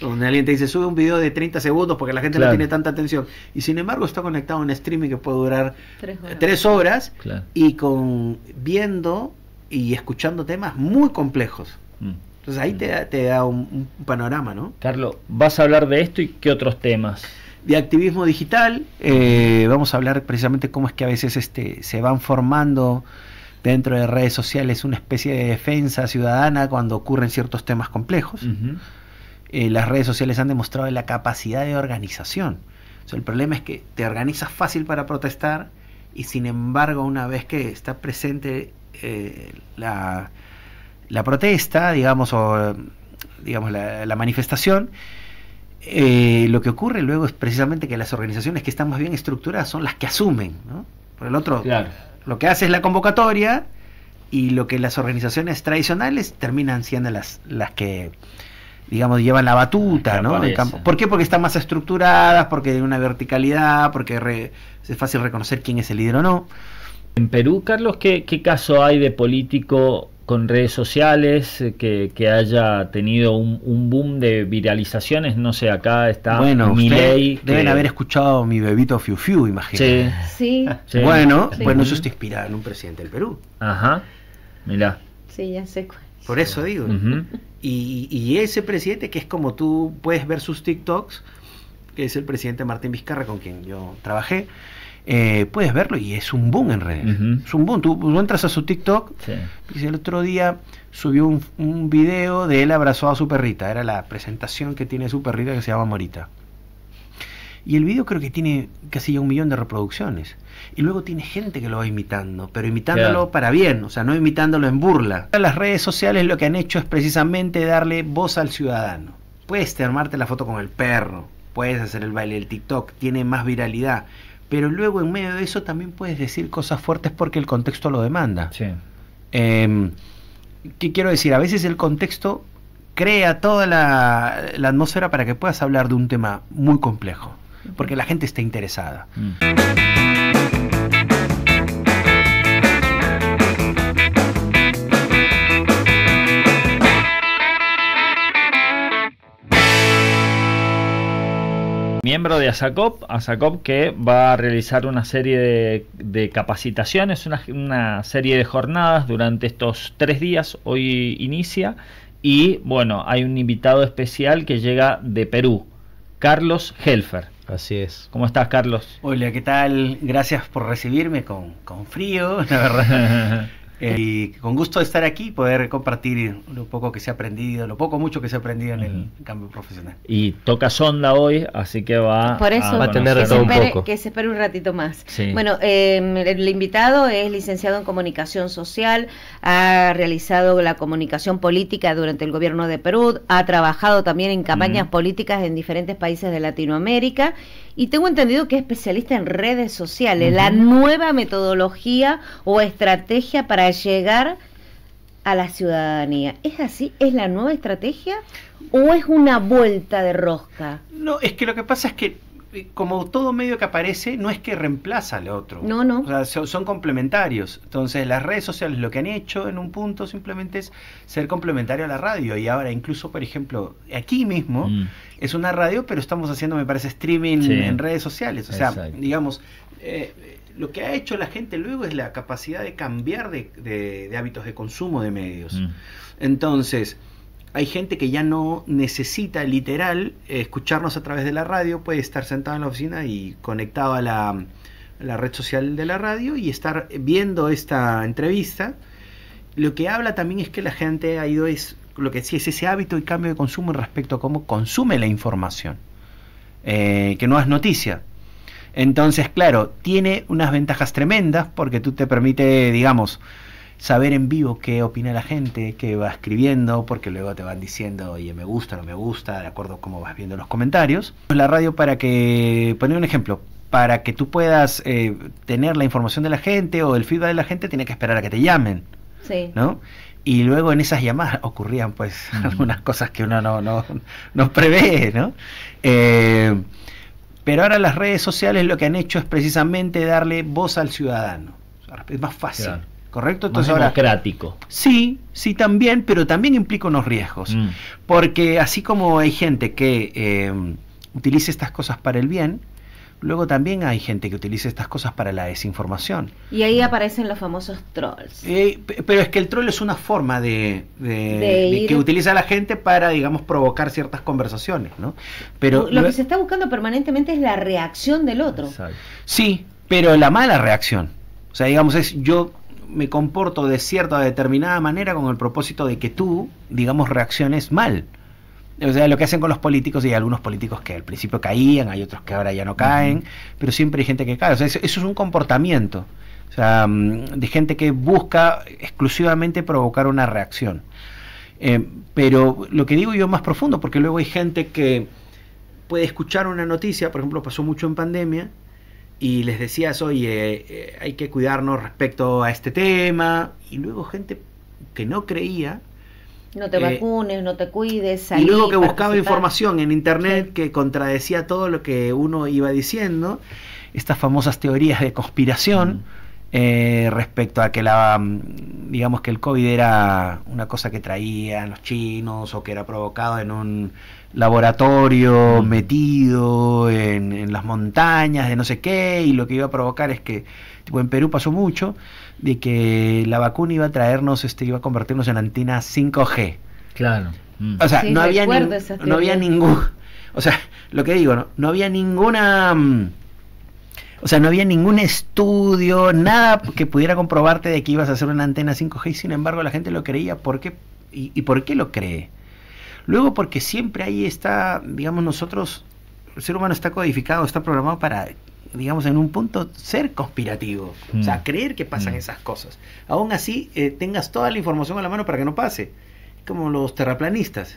Donde alguien te dice, sube un video de 30 segundos porque la gente Claro. no tiene tanta atención. Y sin embargo está conectado a un streaming que puede durar 3 horas. 3 horas Claro. y viendo y escuchando temas muy complejos. Entonces ahí te da un panorama, ¿no? Carlos, ¿vas a hablar de esto y qué otros temas? De activismo digital, vamos a hablar precisamente cómo es que a veces se van formando dentro de redes sociales una especie de defensa ciudadana cuando ocurren ciertos temas complejos. Las redes sociales han demostrado la capacidad de organización. O sea, el problema es que te organizas fácil para protestar y sin embargo una vez que está presente la protesta, digamos, o digamos la manifestación, lo que ocurre luego es precisamente que las organizaciones que están más bien estructuradas son las que asumen, ¿no? Por el otro, Claro. lo que hace es la convocatoria y lo que las organizaciones tradicionales terminan siendo las que, digamos, llevan la batuta, ¿no? En campo. ¿Por qué? Porque están más estructuradas, porque hay una verticalidad, porque es fácil reconocer quién es el líder o no. En Perú, Carlos, ¿qué caso hay de político con redes sociales que haya tenido un boom de viralizaciones? No sé, acá está Milei. Deben haber escuchado Mi Bebito Fiu Fiu, imagino. Sí. Bueno, Sí. bueno, eso está inspirado en un presidente del Perú. Ajá, mirá. Sí, ya sé cuál. Por eso digo. Y ese presidente, que es como tú puedes ver sus TikToks, que es el presidente Martín Vizcarra, con quien yo trabajé, puedes verlo y es un boom en redes. Es un boom. Tú entras a su TikTok, y el otro día subió un video de él abrazado a su perrita. Era la presentación que tiene su perrita que se llama Morita. Y el video creo que tiene casi ya 1 millón de reproducciones. Y luego tiene gente que lo va imitando, pero imitándolo para bien, o sea, no imitándolo en burla. Las redes sociales lo que han hecho es precisamente darle voz al ciudadano. Puedes armarte la foto con el perro, puedes hacer el baile del TikTok, tiene más viralidad, pero luego en medio de eso también puedes decir cosas fuertes porque el contexto lo demanda. ¿Qué quiero decir? A veces el contexto crea toda la atmósfera para que puedas hablar de un tema muy complejo, porque la gente está interesada. Miembro de ASACOP que va a realizar una serie de capacitaciones, una serie de jornadas durante estos 3 días, hoy inicia, y bueno, hay un invitado especial que llega de Perú, Carlos Helfer. Así es. ¿Cómo estás, Carlos? Hola, ¿qué tal? Gracias por recibirme con frío, la verdad. Y con gusto de estar aquí y poder compartir lo poco que se ha aprendido, mucho que se ha aprendido en el cambio profesional. Y toca sonda hoy, así que va a tener de todo un poco. Que se espere un ratito más. Sí. Bueno, el invitado es licenciado en Comunicación Social, ha realizado la comunicación política durante el gobierno de Perú, ha trabajado también en campañas políticas en diferentes países de Latinoamérica y tengo entendido que es especialista en redes sociales, la nueva metodología o estrategia para llegar a la ciudadanía. ¿Es así? ¿Es la nueva estrategia o es una vuelta de rosca? No, es que lo que pasa es que como todo medio que aparece, no es que reemplaza al otro. No. O sea, son complementarios. Entonces, las redes sociales lo que han hecho en un punto simplemente es ser complementario a la radio. Y ahora incluso, por ejemplo, aquí mismo es una radio, pero estamos haciendo, me parece, streaming en redes sociales. O sea, digamos, lo que ha hecho la gente luego es la capacidad de cambiar de hábitos de consumo de medios. Entonces, hay gente que ya no necesita literal escucharnos a través de la radio, puede estar sentado en la oficina y conectado a la red social de la radio y estar viendo esta entrevista. Lo que habla también es que la gente ha ido, lo que sí es ese hábito y cambio de consumo respecto a cómo consume la información, que no es noticia. Entonces, claro, tiene unas ventajas tremendas porque tú te permite, digamos, saber en vivo qué opina la gente, qué va escribiendo, porque luego te van diciendo, oye, me gusta, no me gusta, de acuerdo a cómo vas viendo los comentarios. La radio, para que, poner un ejemplo, para que tú puedas tener la información de la gente o el feedback de la gente, tienes que esperar a que te llamen, ¿no? Y luego en esas llamadas ocurrían pues algunas cosas que uno no prevé, ¿no? Pero ahora las redes sociales lo que han hecho es precisamente darle voz al ciudadano. Es más fácil. ¿correcto? Entonces, más democrático. Sí, sí también, pero también implica unos riesgos. Porque así como hay gente que utiliza estas cosas para el bien, luego también hay gente que utiliza estas cosas para la desinformación. Y ahí aparecen los famosos trolls. Pero es que el troll es una forma de que utiliza la gente para, digamos, provocar ciertas conversaciones, ¿no? Pero lo que se está buscando permanentemente es la reacción del otro. Exacto. Sí, pero la mala reacción. O sea, digamos, yo me comporto de cierta o determinada manera con el propósito de que tú, digamos, reacciones mal. O sea, lo que hacen con los políticos, y hay algunos políticos que al principio caían, hay otros que ahora ya no caen, pero siempre hay gente que cae. O sea, eso es un comportamiento, o sea, de gente que busca exclusivamente provocar una reacción. Pero lo que digo yo es más profundo, porque luego hay gente que puede escuchar una noticia, por ejemplo, pasó mucho en pandemia, y les decías, oye, hay que cuidarnos respecto a este tema, y luego gente que no creía, no te vacunes, no te cuides, y luego que buscaba información en internet que contradecía todo lo que uno iba diciendo, estas famosas teorías de conspiración respecto a que digamos que el COVID era una cosa que traían los chinos o que era provocado en un laboratorio metido en las montañas de no sé qué, y lo que iba a provocar es que, tipo, en Perú pasó mucho de que la vacuna iba a traernos, iba a convertirnos en antenas 5G. Claro. O sea, sí, no había ningún, o sea, lo que digo, no había ninguna, o sea, no había ningún estudio, nada que pudiera comprobarte de que ibas a hacer una antena 5G, y sin embargo la gente lo creía. ¿Por qué? ¿Y por qué lo cree? Luego, porque siempre ahí está, digamos, nosotros, el ser humano está codificado, está programado para, digamos, en un punto ser conspirativo, o sea, creer que pasan esas cosas. Aún así, tengas toda la información a la mano para que no pase, como los terraplanistas,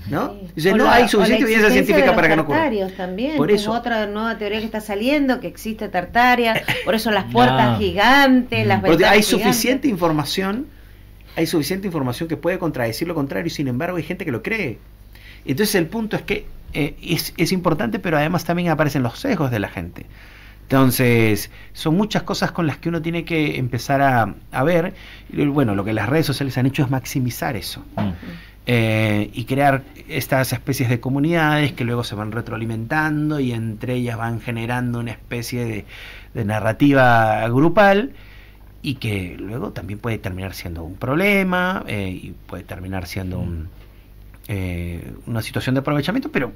¿no? Sí. Dice, no hay suficiente evidencia científica para que no ocurra. También, por eso, otra nueva teoría que está saliendo, que existe Tartaria, por eso las puertas gigantes, las ventanas hay gigantes. suficiente información, que puede contradecir lo contrario, y sin embargo hay gente que lo cree. Entonces el punto es que es importante, pero además también aparecen los sesgos de la gente. Entonces, son muchas cosas con las que uno tiene que empezar a ver. Bueno, lo que las redes sociales han hecho es maximizar eso. Y crear estas especies de comunidades que luego se van retroalimentando y entre ellas van generando una especie de narrativa grupal, y que luego también puede terminar siendo un problema, y puede terminar siendo una situación de aprovechamiento, pero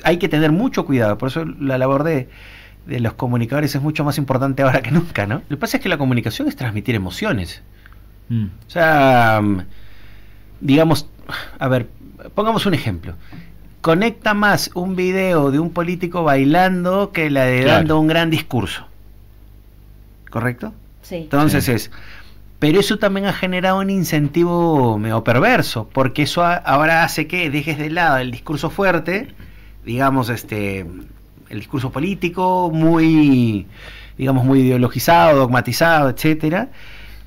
hay que tener mucho cuidado. Por eso la labor de los comunicadores es mucho más importante ahora que nunca, ¿no? Lo que pasa es que la comunicación es transmitir emociones. O sea, digamos, a ver, pongamos un ejemplo. Conecta más un video de un político bailando que la de dando un gran discurso. ¿Correcto? Sí. Entonces pero eso también ha generado un incentivo medio perverso, porque eso ahora hace que dejes de lado el discurso fuerte, digamos, el discurso político muy, digamos, muy ideologizado, dogmatizado, etcétera,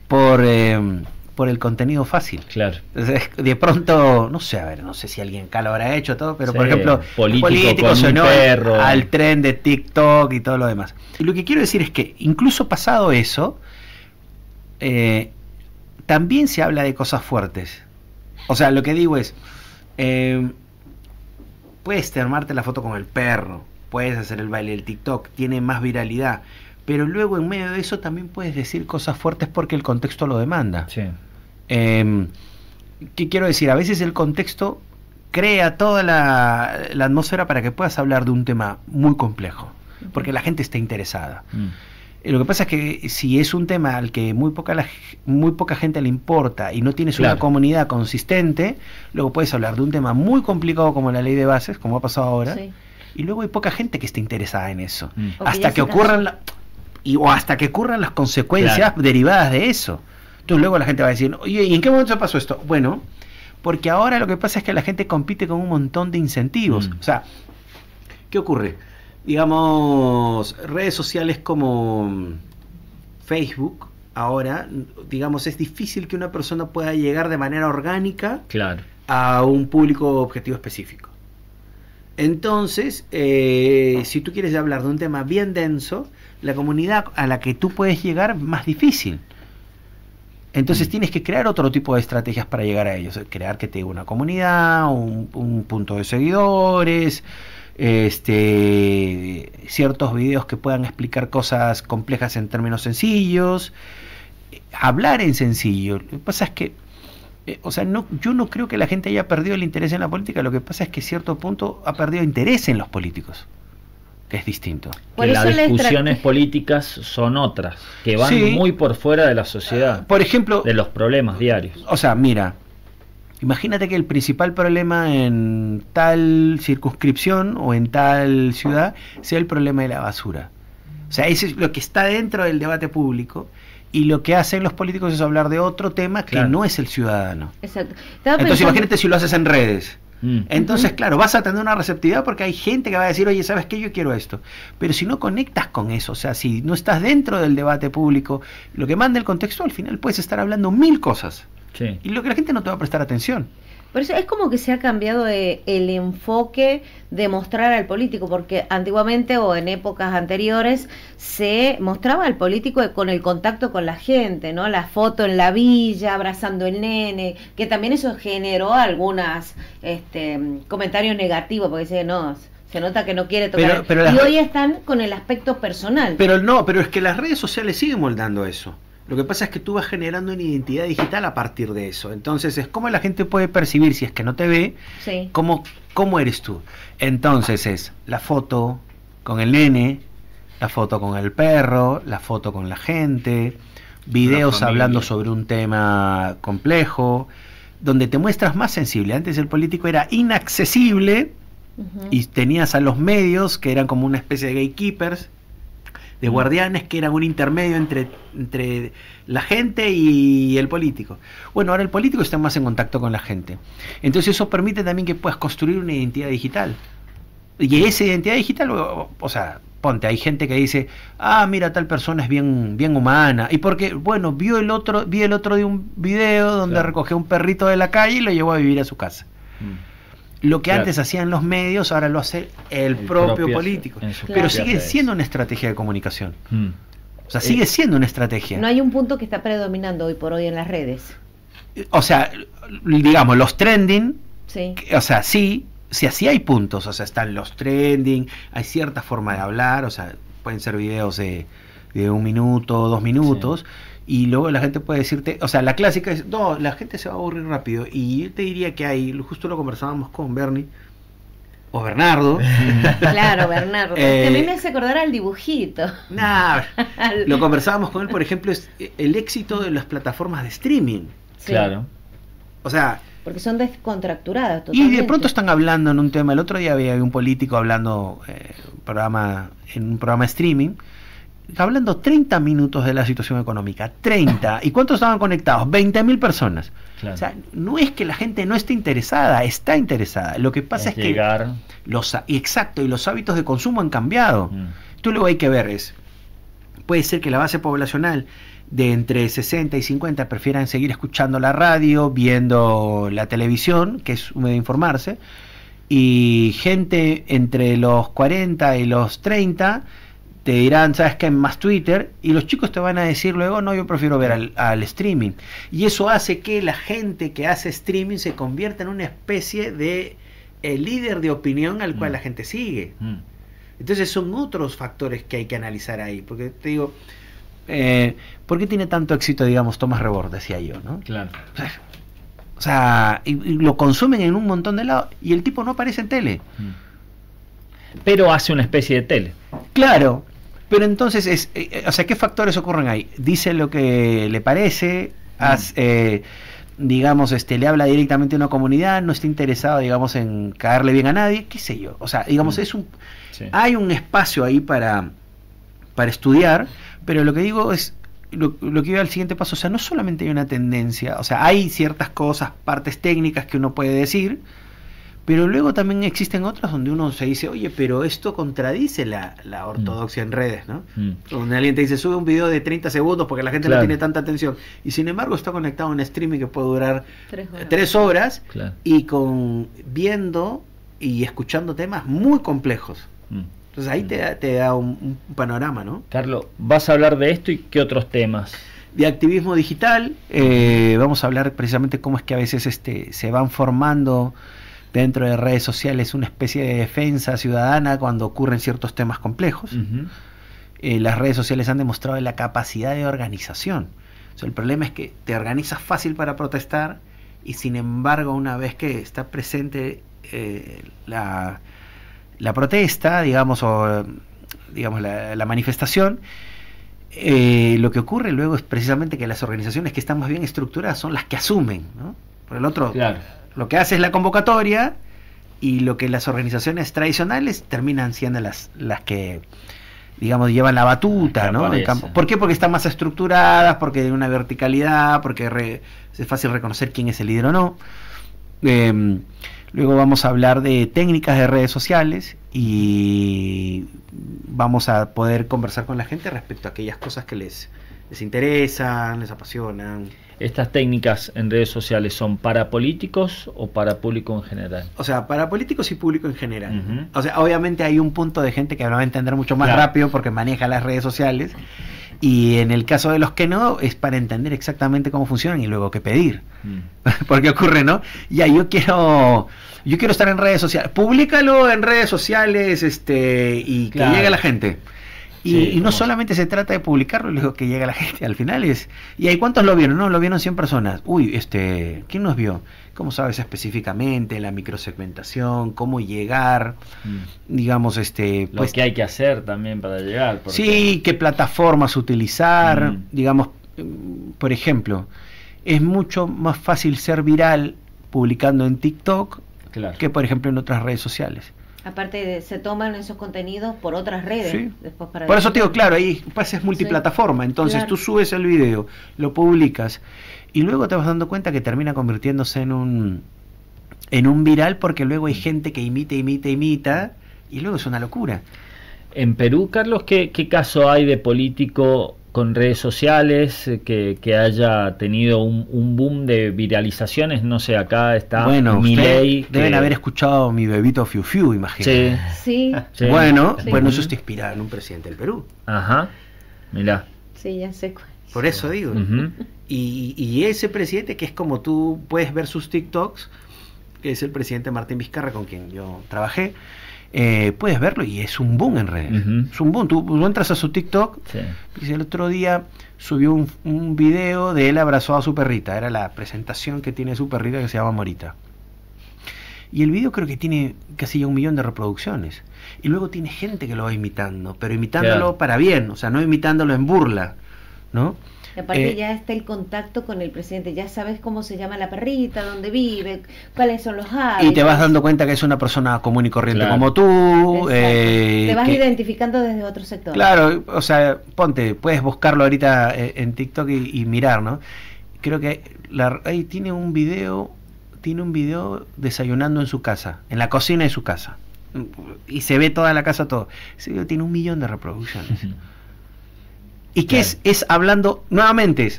por el contenido fácil. Claro. Entonces, de pronto, no sé si alguien acá lo habrá hecho todo, pero por ejemplo, político sonó al tren de TikTok y todo lo demás. Y lo que quiero decir es que incluso pasado eso, también se habla de cosas fuertes. O sea, lo que digo es, puedes armarte la foto con el perro, puedes hacer el baile del TikTok, tiene más viralidad, pero luego en medio de eso también puedes decir cosas fuertes porque el contexto lo demanda. Sí. ¿Qué quiero decir? A veces el contexto crea toda la atmósfera para que puedas hablar de un tema muy complejo, porque la gente está interesada. Lo que pasa es que si es un tema al que muy poca gente le importa y no tienes una comunidad consistente, luego puedes hablar de un tema muy complicado como la ley de bases, como ha pasado ahora, y luego hay poca gente que esté interesada en eso, hasta que ocurran hasta que ocurran las consecuencias derivadas de eso. Entonces luego la gente va a decir, oye, ¿y en qué momento se pasó esto? Bueno, porque ahora lo que pasa es que la gente compite con un montón de incentivos. O sea, ¿qué ocurre? Digamos, redes sociales como Facebook, ahora, digamos, es difícil que una persona pueda llegar de manera orgánica a un público objetivo específico. Entonces, si tú quieres hablar de un tema bien denso, la comunidad a la que tú puedes llegar es más difícil. Entonces tienes que crear otro tipo de estrategias para llegar a ellos, crear que te diga una comunidad, un punto de seguidores, ciertos videos que puedan explicar cosas complejas en términos sencillos, hablar en sencillo. Lo que pasa es que, yo no creo que la gente haya perdido el interés en la política, lo que pasa es que a cierto punto ha perdido interés en los políticos, que es distinto. Que las discusiones políticas son otras, que van muy por fuera de la sociedad, por ejemplo, de los problemas diarios. O sea, mira, imagínate que el principal problema en tal circunscripción o en tal ciudad sea el problema de la basura. O sea, eso es lo que está dentro del debate público, y lo que hacen los políticos es hablar de otro tema que no es el ciudadano. Exacto. Entonces imagínate si lo haces en redes. Entonces, claro, vas a tener una receptividad porque hay gente que va a decir, oye, ¿sabes qué? Yo quiero esto. Pero si no conectas con eso, o sea, si no estás dentro del debate público, lo que manda el contexto, al final puedes estar hablando 1000 cosas. Sí. Y lo que la gente no te va a prestar atención. Por eso es como que se ha cambiado el enfoque de mostrar al político, porque antiguamente o en épocas anteriores se mostraba al político con el contacto con la gente, ¿no? La foto en la villa, abrazando el nene, que también eso generó algunos comentarios negativos, porque dice, no, se nota que no quiere tocar. Y hoy están con el aspecto personal. Pero es que las redes sociales siguen moldando eso. Lo que pasa es que tú vas generando una identidad digital a partir de eso. Entonces, es como la gente puede percibir, si es que no te ve, cómo eres tú. Entonces es la foto con el nene, la foto con el perro, la foto con la gente, videos hablando sobre un tema complejo, donde te muestras más sensible. Antes el político era inaccesible y tenías a los medios, que eran como una especie de gatekeepers, de guardianes, que eran un intermedio entre la gente y el político. Bueno, ahora el político está más en contacto con la gente. Entonces eso permite también que puedas construir una identidad digital. Y esa identidad digital, o sea, ponte, hay gente que dice, mira, tal persona es bien humana. Y porque, bueno, vi el otro de un video donde recogió un perrito de la calle y lo llevó a vivir a su casa. Lo que antes hacían los medios, ahora lo hace el propio político. Pero sigue siendo una estrategia de comunicación. O sea, sigue siendo una estrategia. No hay un punto que está predominando hoy por hoy en las redes. O sea, digamos, los trending, sí. O sea, sí hay puntos. O sea, están los trending, hay cierta forma de hablar, o sea, pueden ser videos de 1 minuto, 2 minutos. Sí. Y luego la gente puede decirte, o sea, la clásica es, no, la gente se va a aburrir rápido. Y yo te diría que justo lo conversábamos con Bernie, o Bernardo. Claro, Bernardo. A mí me hace acordar al dibujito. Lo conversábamos con él, por ejemplo, es el éxito de las plataformas de streaming. Sí. Claro. O sea... porque son descontracturadas totalmente. Y de pronto están hablando en un tema. El otro día había un político hablando en un programa streaming, hablando 30 minutos de la situación económica, 30. ¿Y cuántos estaban conectados? 20.000 personas. Claro. O sea, no es que la gente no esté interesada, está interesada. Lo que pasa es que y los hábitos de consumo han cambiado. Tú luego hay que ver puede ser que la base poblacional de entre 60 y 50 prefieran seguir escuchando la radio, viendo la televisión, que es un medio de informarse, y gente entre los 40 y los 30 te dirán, ¿sabes qué? Más Twitter, y los chicos te van a decir luego, no, yo prefiero ver al streaming. Y eso hace que la gente que hace streaming se convierta en una especie de líder de opinión al cual la gente sigue. Entonces son otros factores que hay que analizar ahí, porque te digo, ¿por qué tiene tanto éxito, digamos, Tomás Rebord, decía yo, ¿no? Claro. O sea, y lo consumen en un montón de lados, y el tipo no aparece en tele. Pero hace una especie de tele. Claro. Pero entonces, o sea, ¿qué factores ocurren ahí? Dice lo que le parece, digamos, le habla directamente a una comunidad, no está interesado, digamos, en caerle bien a nadie, qué sé yo. O sea, digamos, hay un espacio ahí para estudiar, pero lo que digo es, lo que iba al siguiente paso, o sea, no solamente hay una tendencia, o sea, hay ciertas cosas, partes técnicas que uno puede decir, pero luego también existen otras donde uno se dice, oye, pero esto contradice la ortodoxia en redes, ¿no? Donde alguien te dice, sube un video de 30 segundos porque la gente no tiene tanta atención. Y sin embargo está conectado a un streaming que puede durar 3 horas y viendo y escuchando temas muy complejos. Entonces ahí te da un panorama, ¿no? Carlos, ¿vas a hablar de esto y qué otros temas? de activismo digital. Vamos a hablar precisamente cómo es que a veces se van formando dentro de redes sociales una especie de defensa ciudadana cuando ocurren ciertos temas complejos. Las redes sociales han demostrado la capacidad de organización. O sea, el problema es que te organizas fácil para protestar y sin embargo una vez que está presente la protesta, digamos, o digamos la manifestación, lo que ocurre luego es precisamente que las organizaciones que están más bien estructuradas son las que asumen, ¿no? Por el otro, claro, lo que hace es la convocatoria, y lo que las organizaciones tradicionales terminan siendo las que, digamos, llevan la batuta, ¿no? En campo. ¿Por qué? Porque están más estructuradas, porque hay una verticalidad, porque es fácil reconocer quién es el líder o no. Luego vamos a hablar de técnicas de redes sociales y vamos a poder conversar con la gente respecto a aquellas cosas que les interesan, les apasionan. ¿Estas técnicas en redes sociales son para políticos o para público en general? O sea, para políticos y público en general. O sea, obviamente hay un punto de gente que lo va a entender mucho más rápido porque maneja las redes sociales, y en el caso de los que no, es para entender exactamente cómo funcionan y luego qué pedir. Porque ocurre, ¿no? Ya, yo quiero estar en redes sociales, públicalo en redes sociales, y que llegue a la gente. Y no solamente se trata de publicarlo y luego que llegue a la gente, al final es... ¿Y ahí cuántos lo vieron? No, lo vieron 100 personas. Uy, ¿quién nos vio? ¿Cómo sabes específicamente la microsegmentación? ¿Cómo llegar? Digamos, lo que hay que hacer también para llegar. Porque... Sí, qué plataformas utilizar. Digamos, por ejemplo, es mucho más fácil ser viral publicando en TikTok que, por ejemplo, en otras redes sociales. Aparte, se toman esos contenidos por otras redes. Sí. Después para por eso te digo, claro, ahí es multiplataforma. Entonces tú subes el video, lo publicas y luego te vas dando cuenta que termina convirtiéndose en un viral, porque luego hay gente que imita y luego es una locura. En Perú, Carlos, ¿qué caso hay de político con redes sociales que haya tenido un boom de viralizaciones? No sé, acá está Milei. Deben haber escuchado Mi Bebito Fiu Fiu, imagino. Sí. Bueno, eso está inspirado en un presidente del Perú. Ajá, mirá. Sí, ya sé cuál. Por eso digo. Y ese presidente, que es como tú puedes ver sus TikToks, que es el presidente Martín Vizcarra, con quien yo trabajé, puedes verlo y es un boom en redes. Es un boom. Tú entras a su TikTok y el otro día subió un video de él abrazado a su perrita. Era la presentación que tiene su perrita, que se llama Morita, y el video creo que tiene casi ya 1 millón de reproducciones, y luego tiene gente que lo va imitando, pero imitándolo para bien, o sea, no imitándolo en burla, ¿no? Y aparte ya está el contacto con el presidente, ya sabes cómo se llama la perrita, dónde vive, cuáles son los hábitos. Y te vas dando cuenta que es una persona común y corriente como tú. Te vas identificando desde otro sector. Claro, o sea, puedes buscarlo ahorita en TikTok y mirar, ¿no? Creo que ahí tiene un video desayunando en su casa, en la cocina de su casa. Y se ve toda la casa, todo. Ese video tiene 1 millón de reproducciones. ¿Y qué es hablando? Nuevamente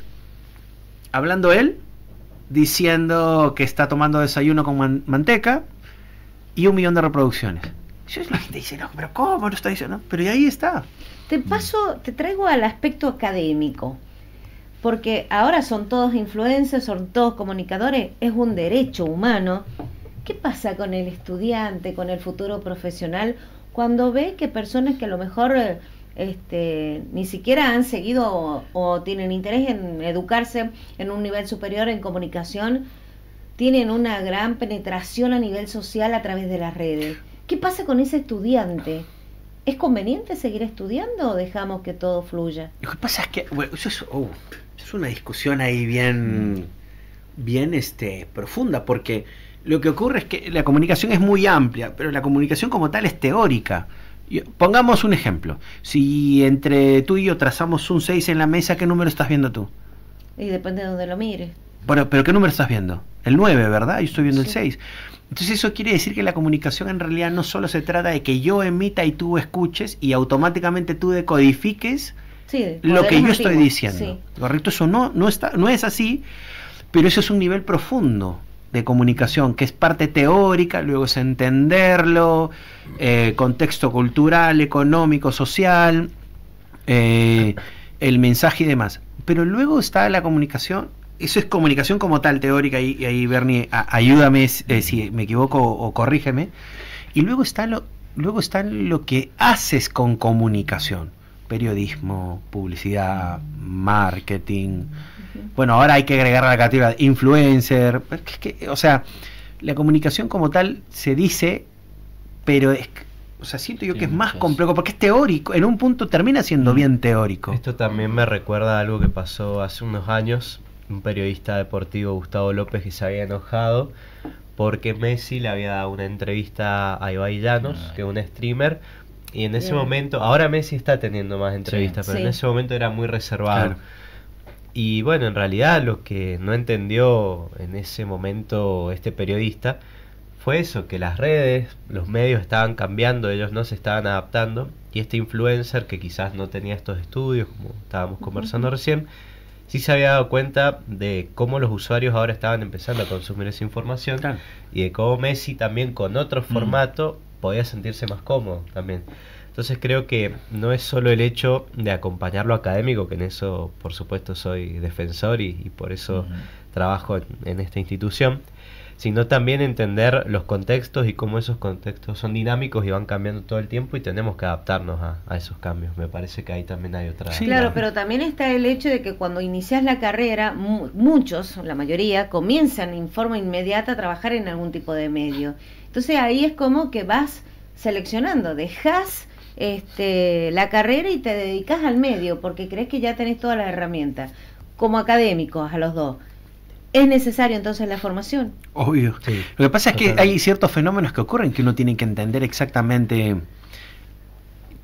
hablando él, diciendo que está tomando desayuno con manteca, y 1 millón de reproducciones. Y la gente dice, no, pero ¿cómo lo está diciendo? Pero y ahí está. Te traigo al aspecto académico, porque ahora son todos influencers, son todos comunicadores, es un derecho humano. ¿Qué pasa con el estudiante, con el futuro profesional, cuando ve que personas que a lo mejor ni siquiera han seguido o tienen interés en educarse en un nivel superior en comunicación, tienen una gran penetración a nivel social a través de las redes? ¿Qué pasa con ese estudiante? ¿Es conveniente seguir estudiando o dejamos que todo fluya? Lo que pasa es que eso es una discusión ahí bien profunda, porque lo que ocurre es que la comunicación es muy amplia, pero la comunicación como tal es teórica. Pongamos un ejemplo. Si entre tú y yo trazamos un 6 en la mesa, ¿qué número estás viendo tú? Y depende de donde lo mires. Bueno, pero ¿qué número estás viendo? El 9, ¿verdad? Yo estoy viendo el 6. Entonces eso quiere decir que la comunicación en realidad no solo se trata de que yo emita y tú escuches y automáticamente tú decodifiques lo que yo estoy diciendo. ¿Correcto? Eso no es así, pero eso es un nivel profundo de comunicación, que es parte teórica, luego es entenderlo, contexto cultural, económico, social, el mensaje y demás. pero luego está la comunicación. Eso es comunicación como tal, teórica, y ahí Bernie, ayúdame si me equivoco o corrígeme. Y luego está lo que haces con comunicación: periodismo, publicidad, marketing. Bueno, ahora hay que agregar a la categoría influencer. O sea, la comunicación como tal se dice, pero siento yo que es más complejo, porque es teórico. En un punto termina siendo bien teórico. Esto también me recuerda a algo que pasó hace unos años. Un periodista deportivo, Gustavo López, que se había enojado porque Messi le había dado una entrevista a Ibai Llanos, que es un streamer, y en ese momento, ahora Messi está teniendo más entrevistas, pero en ese momento era muy reservado. Claro. Y bueno, en realidad lo que no entendió en ese momento este periodista fue eso, que las redes, los medios estaban cambiando, ellos no se estaban adaptando, y este influencer, que quizás no tenía estos estudios, como estábamos conversando recién, sí se había dado cuenta de cómo los usuarios ahora estaban empezando a consumir esa información, y de cómo Messi también con otro formato podía sentirse más cómodo también. Entonces creo que no es solo el hecho de acompañar lo académico, que en eso por supuesto soy defensor y por eso trabajo en esta institución, sino también entender los contextos y cómo esos contextos son dinámicos y van cambiando todo el tiempo, y tenemos que adaptarnos a esos cambios. Me parece que ahí también hay otra... Sí, claro, pero también está el hecho de que cuando inicias la carrera, muchos, la mayoría, comienzan en forma inmediata a trabajar en algún tipo de medio. Entonces ahí es como que vas seleccionando, dejas la carrera y te dedicas al medio, porque crees que ya tenés todas las herramientas. Como académicos, a los dos, ¿es necesario entonces la formación? Obvio. Sí. Lo que pasa es que hay ciertos fenómenos que ocurren que uno tiene que entender exactamente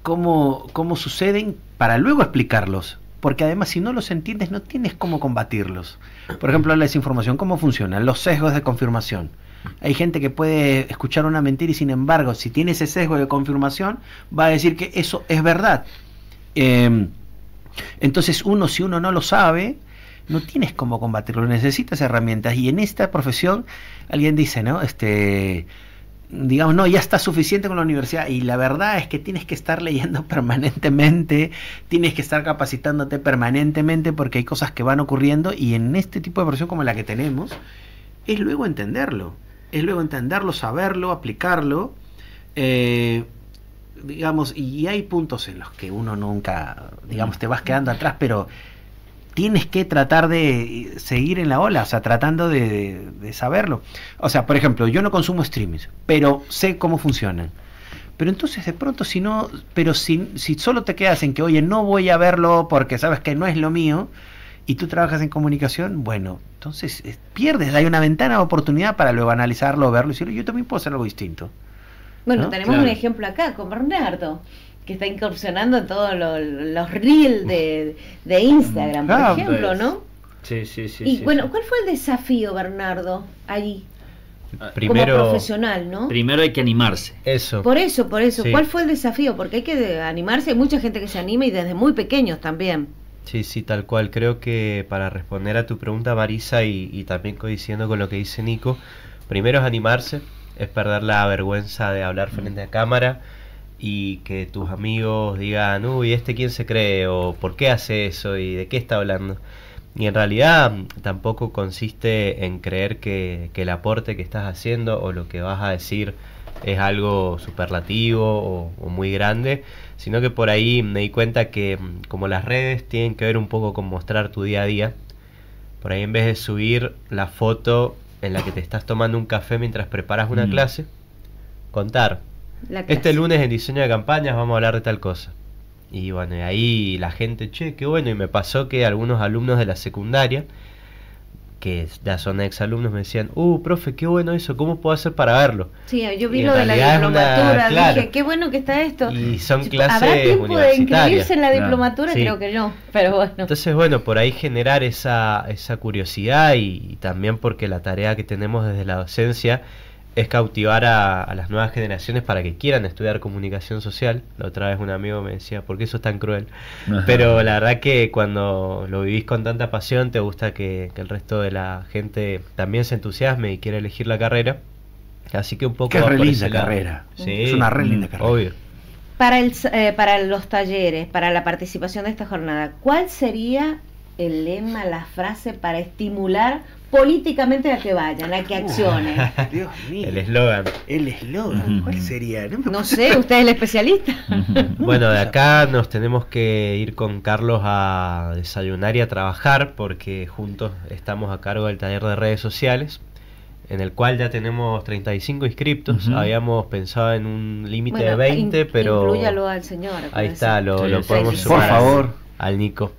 cómo suceden para luego explicarlos. Porque además, si no los entiendes, no tienes cómo combatirlos. Por ejemplo, la desinformación, ¿cómo funciona? Los sesgos de confirmación. Hay gente que puede escuchar una mentira y, sin embargo, si tiene ese sesgo de confirmación, va a decir que eso es verdad. Entonces, si uno no lo sabe, no tienes cómo combatirlo, necesitas herramientas. Y en esta profesión, alguien dice, ¿no? Digamos, no, ya está suficiente con la universidad. Y la verdad es que tienes que estar leyendo permanentemente, tienes que estar capacitándote permanentemente, porque hay cosas que van ocurriendo, y en este tipo de profesión como la que tenemos, es luego entenderlo, saberlo, aplicarlo, digamos, y hay puntos en los que uno nunca, digamos, te vas quedando atrás, pero tienes que tratar de seguir en la ola, o sea, tratando de saberlo. O sea, por ejemplo, yo no consumo streamings, pero sé cómo funcionan. Pero entonces, de pronto, si solo te quedas en que, oye, no voy a verlo porque sabes que no es lo mío, y tú trabajas en comunicación, bueno, entonces pierdes, hay una ventana de oportunidad para luego analizarlo, verlo y decir, yo también puedo hacer algo distinto. Bueno, ¿no? Tenemos un ejemplo acá con Bernardo, que está incursionando en todos los reels de Instagram, por ejemplo, ¿no? Sí. Y bueno, ¿cuál fue el desafío, Bernardo, allí? Primero, como profesional, ¿no? Primero hay que animarse. Eso. Por eso. Sí. ¿Cuál fue el desafío? Porque hay que animarse, hay mucha gente que se anima y desde muy pequeños también. Sí, tal cual. Creo que para responder a tu pregunta, Marisa, y también coincidiendo con lo que dice Nico, primero es animarse, es perder la vergüenza de hablar frente a cámara y que tus amigos digan, uy, ¿quién se cree? O ¿por qué hace eso? ¿Y de qué está hablando? Y en realidad tampoco consiste en creer que el aporte que estás haciendo o lo que vas a decir es algo superlativo o muy grande, sino que por ahí me di cuenta que como las redes tienen que ver un poco con mostrar tu día a día, por ahí en vez de subir la foto en la que te estás tomando un café mientras preparas una clase, contar, este lunes en diseño de campañas vamos a hablar de tal cosa. Y bueno, y ahí la gente, che, qué bueno. Y me pasó que algunos alumnos de la secundaria, que ya son exalumnos, me decían, profe, qué bueno eso, ¿cómo puedo hacer para verlo? Sí, yo vi lo de la diplomatura, claro, dije, qué bueno que está esto. Y son clases ¿habrá tiempo de inscribirse en la diplomatura? Sí. Creo que no, pero bueno. Entonces, bueno, por ahí generar esa curiosidad y también porque la tarea que tenemos desde la docencia es cautivar a las nuevas generaciones para que quieran estudiar comunicación social. La otra vez un amigo me decía, ¿por qué eso es tan cruel? Ajá. Pero la verdad que cuando lo vivís con tanta pasión, te gusta que el resto de la gente también se entusiasme y quiera elegir la carrera. Así que un poco... Qué re linda carrera. Sí, es una re linda carrera. Obvio. Para los talleres, para la participación de esta jornada, ¿cuál sería el lema, la frase para estimular políticamente a que vayan, a que accionen? Dios mío. El eslogan. El eslogan, ¿cuál sería? No sé, usted es el especialista. Bueno, de acá nos tenemos que ir con Carlos a desayunar y a trabajar, porque juntos estamos a cargo del taller de redes sociales, en el cual ya tenemos 35 inscriptos. Habíamos pensado en un límite de 20, pero inclúyalo al señor. ahí está, lo podemos sí, sumar por favor. al Nico.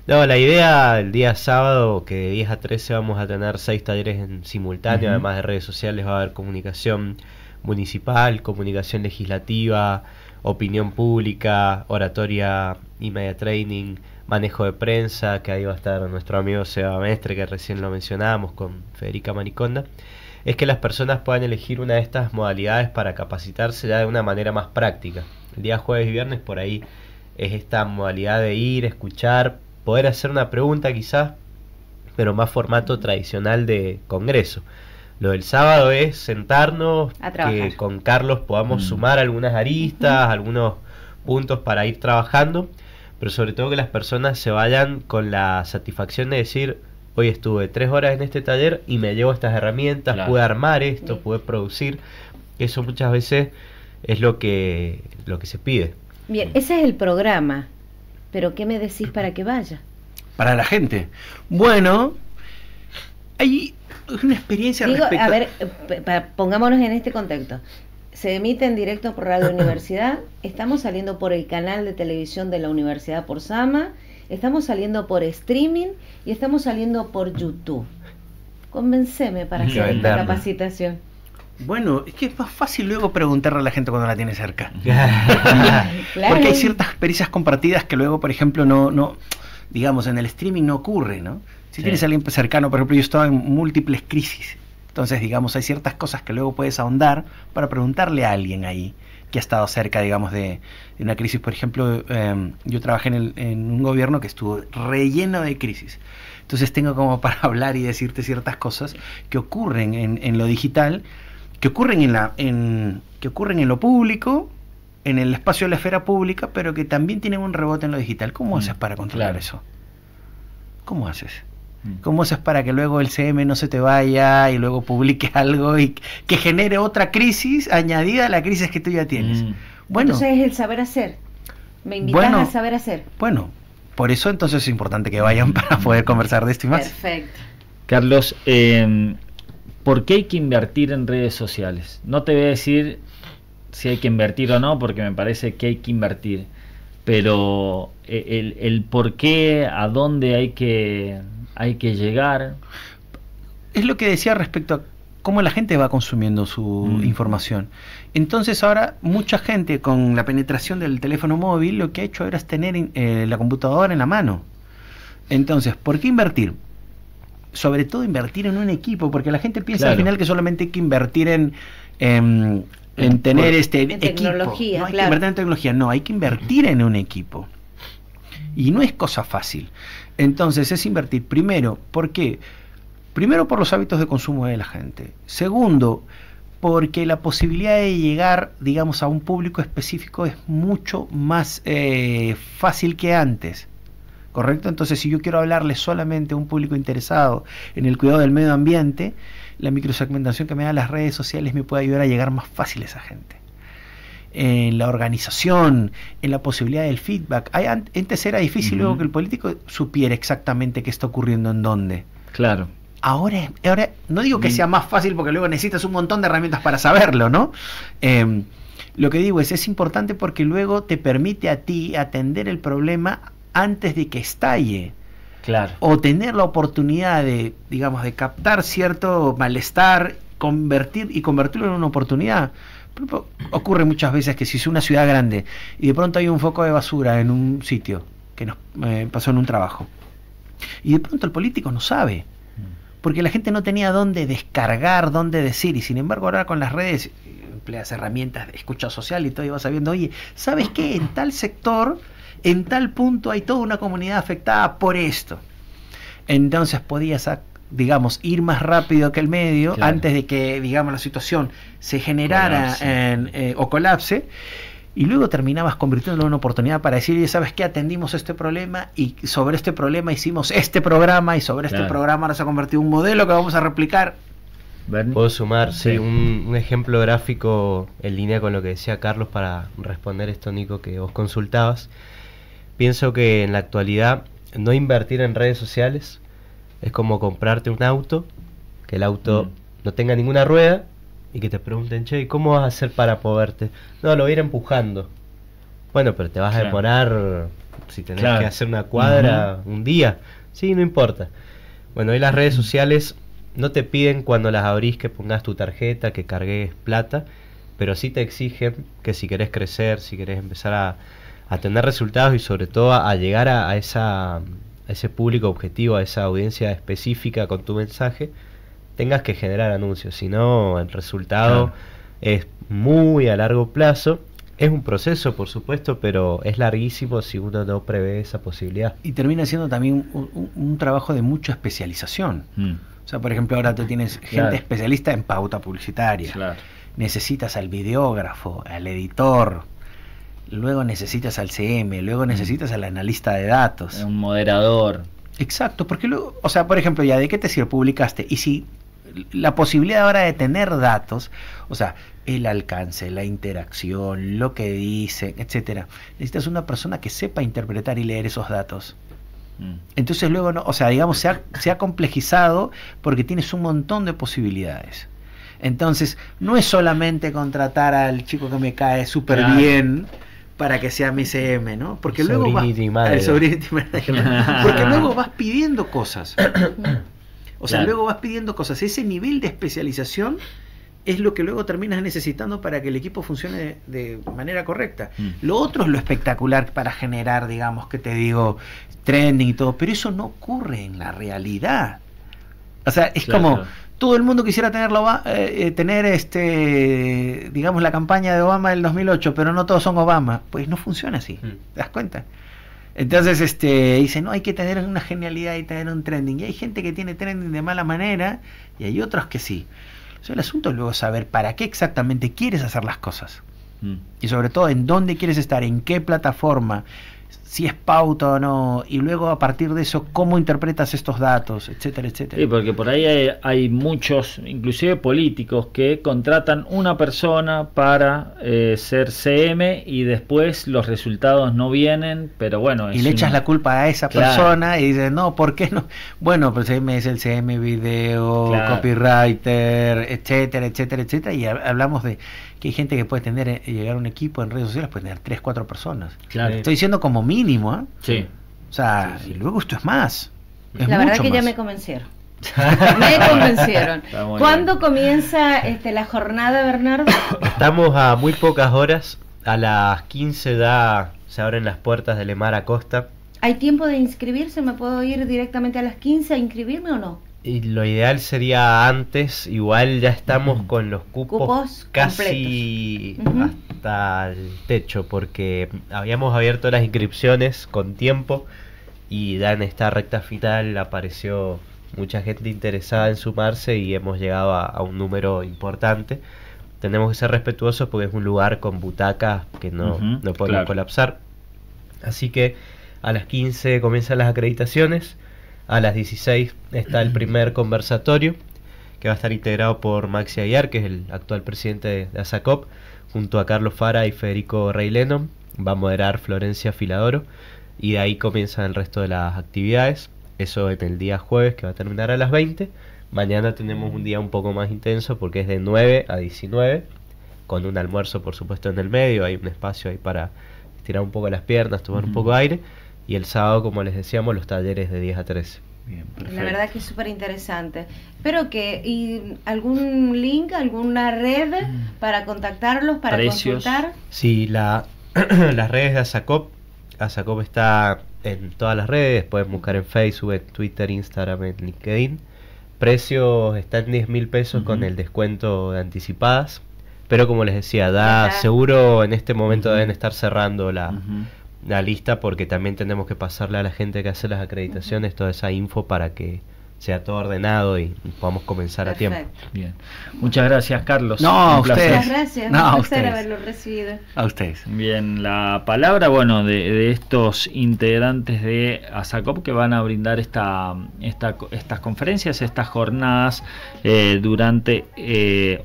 No, la idea el día sábado, que de 10 a 13 vamos a tener 6 talleres en simultáneo. Además de redes sociales va a haber comunicación municipal, comunicación legislativa, opinión pública, oratoria y media training, manejo de prensa, que ahí va a estar nuestro amigo Seba Mestre, que recién lo mencionábamos, con Federica Mariconda. Es que las personas puedan elegir una de estas modalidades para capacitarse ya de una manera más práctica. El día jueves y viernes por ahí es esta modalidad de ir, escuchar, poder hacer una pregunta quizás, pero más formato tradicional de congreso. Lo del sábado es sentarnos, que con Carlos podamos sumar algunas aristas, algunos puntos para ir trabajando, pero sobre todo que las personas se vayan con la satisfacción de decir: hoy estuve 3 horas en este taller y me llevo estas herramientas, pude armar esto, pude producir. Eso muchas veces es lo que se pide. Bien, ese es el programa, pero ¿qué me decís para que vaya? Para la gente. Bueno, hay una experiencia respecto... A ver, pongámonos en este contexto. Se emite en directo por Radio Universidad, estamos saliendo por el canal de televisión de la Universidad por Sama, estamos saliendo por streaming y estamos saliendo por YouTube. Convenceme para hacer esta capacitación. Bueno, es que es más fácil luego preguntarle a la gente cuando la tiene cerca. Claro. Porque hay ciertas experiencias compartidas que luego, por ejemplo, no digamos, en el streaming no ocurre, ¿no? Si tienes a alguien cercano, por ejemplo, yo estaba en múltiples crisis. Entonces, digamos, hay ciertas cosas que luego puedes ahondar para preguntarle a alguien ahí que ha estado cerca, digamos, de una crisis. Por ejemplo, yo trabajé en un gobierno que estuvo relleno de crisis. Entonces tengo como para hablar y decirte ciertas cosas que ocurren en lo digital, que ocurren en lo público, en el espacio de la esfera pública, pero que también tienen un rebote en lo digital. ¿Cómo haces para controlar eso? ¿Cómo haces? ¿Cómo haces para que luego el CM no se te vaya y luego publique algo y que genere otra crisis añadida a la crisis que tú ya tienes? Bueno, entonces es el saber hacer. Me invitas a saber hacer. Bueno, por eso entonces es importante que vayan para poder conversar de esto y más. Perfecto. Carlos, ¿por qué hay que invertir en redes sociales? No te voy a decir si hay que invertir o no, porque me parece que hay que invertir, pero el por qué, a dónde hay que llegar. Es lo que decía respecto a cómo la gente va consumiendo su información. Entonces ahora mucha gente con la penetración del teléfono móvil lo que ha hecho ahora es tener la computadora en la mano. Entonces, ¿por qué invertir? Sobre todo invertir en un equipo, porque la gente piensa al final que solamente hay que invertir en tener equipo. Tecnología, no hay que invertir en tecnología, no, hay que invertir en un equipo. Y no es cosa fácil. Entonces es invertir primero, ¿por qué? Primero por los hábitos de consumo de la gente. Segundo, porque la posibilidad de llegar, digamos, a un público específico es mucho más fácil que antes. ¿Correcto? Entonces, si yo quiero hablarle solamente a un público interesado en el cuidado del medio ambiente, la microsegmentación que me dan las redes sociales me puede ayudar a llegar más fácil a esa gente. En la organización, en la posibilidad del feedback. Antes era difícil luego que el político supiera exactamente qué está ocurriendo en dónde. Claro. Ahora no digo que sea más fácil porque luego necesitas un montón de herramientas para saberlo, ¿no? Lo que digo es importante porque luego te permite a ti atender el problema antes de que estalle. Claro. O tener la oportunidad de, digamos, de captar cierto malestar, convertirlo en una oportunidad. Ocurre muchas veces que si es una ciudad grande y de pronto hay un foco de basura en un sitio, que nos pasó en un trabajo, y de pronto el político no sabe, porque la gente no tenía dónde descargar, dónde decir, y sin embargo ahora con las redes empleas herramientas de escucha social y todo, y vas sabiendo, oye, ¿sabes qué? En tal sector, en tal punto hay toda una comunidad afectada por esto. Entonces podías, digamos, ir más rápido que el medio, antes de que, digamos, la situación se generara o colapse, y luego terminabas convirtiéndolo en una oportunidad para decir, oye, ¿sabes qué? Atendimos este problema y sobre este problema hicimos este programa y sobre este programa ahora se ha convertido en un modelo que vamos a replicar. Puedo sumar, sí, un ejemplo gráfico en línea con lo que decía Carlos para responder esto, Nico, que vos consultabas. Pienso que en la actualidad no invertir en redes sociales es como comprarte un auto, que el auto no tenga ninguna rueda y que te pregunten, che, ¿y cómo vas a hacer para moverte? No, lo voy a ir empujando. Bueno, pero te vas a demorar, si tenés que hacer una cuadra, un día. Sí, no importa. Bueno, hoy las redes sociales no te piden cuando las abrís que pongas tu tarjeta, que cargues plata, pero sí te exigen que si querés crecer, si querés empezar a tener resultados y sobre todo a llegar a ese público objetivo, a esa audiencia específica con tu mensaje, tengas que generar anuncios, si no el resultado es muy a largo plazo. Es un proceso, por supuesto, pero es larguísimo si uno no prevé esa posibilidad. Y termina siendo también un trabajo de mucha especialización. O sea, por ejemplo, ahora tú tienes gente especialista en pauta publicitaria. Necesitas al videógrafo, al editor, luego necesitas al CM, luego necesitas al analista de datos. Un moderador. Exacto, porque luego, o sea, por ejemplo, ya de qué te sirve, publicaste, y si la posibilidad ahora de tener datos, o sea, el alcance, la interacción, lo que dicen, etcétera, necesitas una persona que sepa interpretar y leer esos datos. Entonces luego, no, o sea, digamos, se ha complejizado porque tienes un montón de posibilidades. Entonces, no es solamente contratar al chico que me cae súper bien para que sea mi CM, ¿no? Porque luego porque luego vas pidiendo cosas. O sea, luego vas pidiendo cosas. Ese nivel de especialización es lo que luego terminas necesitando para que el equipo funcione de manera correcta. Lo otro es lo espectacular para generar, digamos, que te digo, trending y todo, pero eso no ocurre en la realidad. O sea, es como todo el mundo quisiera tener digamos, la campaña de Obama del 2008, pero no todos son Obama. Pues no funciona así, ¿te das cuenta? Entonces dice, no, hay que tener una genialidad y tener un trending. Y hay gente que tiene trending de mala manera y hay otros que sí. O sea, el asunto es luego saber para qué exactamente quieres hacer las cosas. Y sobre todo en dónde quieres estar, en qué plataforma, si es pauta o no, y luego a partir de eso cómo interpretas estos datos, etcétera, etcétera. Sí, porque por ahí hay muchos, inclusive políticos, que contratan una persona para ser CM y después los resultados no vienen, pero bueno... Y le echas la culpa a esa persona y dices, no, ¿por qué no? Bueno, pues CM es el CM video, copywriter, etcétera, etcétera, etcétera, y hablamos de que hay gente que puede llegar a un equipo en redes sociales, puede tener 3, 4 personas. Estoy diciendo como mínimo, ¿eh? Sí. O sea, y luego esto es más. Es la verdad que ya me convencieron. Me convencieron. ¿Cuándo comienza la jornada, Bernardo? Estamos a muy pocas horas. A las 15 se abren las puertas del EMAR Acosta. ¿Hay tiempo de inscribirse? ¿Me puedo ir directamente a las 15 a inscribirme o no? Y lo ideal sería antes. Igual ya estamos con los cupos casi hasta el techo, porque habíamos abierto las inscripciones con tiempo y ya en esta recta final apareció mucha gente interesada en sumarse y hemos llegado a un número importante. Tenemos que ser respetuosos porque es un lugar con butacas que no podemos colapsar. Así que a las 15 comienzan las acreditaciones. A las 16 está el primer conversatorio, que va a estar integrado por Maxi Aguiar, que es el actual presidente de ASACOP, junto a Carlos Fara y Federico Reileno. Va a moderar Florencia Filadoro, y de ahí comienzan el resto de las actividades. Eso en el día jueves, que va a terminar a las 20. Mañana tenemos un día un poco más intenso, porque es de 9 a 19, con un almuerzo, por supuesto, en el medio. Hay un espacio ahí para estirar un poco las piernas, tomar un poco de aire. Y el sábado, como les decíamos, los talleres de 10 a 13. Bien, la verdad que es súper interesante. Pero ¿y algún link, alguna red para contactarlos, para consultar? Sí, las redes de ASACOP. ASACOP está en todas las redes. Pueden buscar en Facebook, en Twitter, Instagram, en LinkedIn. Precios están en 10.000 pesos con el descuento de anticipadas. Pero como les decía, seguro en este momento deben estar cerrando la lista, porque también tenemos que pasarle a la gente que hace las acreditaciones toda esa info para que sea todo ordenado y podamos comenzar a tiempo. Bien. Muchas gracias, Carlos. No, a ustedes. Muchas gracias. No, a Un placer ustedes. haberlo recibido. A ustedes. Bien, la palabra, bueno, de estos integrantes de ASACOP que van a brindar estas conferencias, estas jornadas durante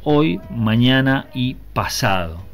hoy, mañana y pasado.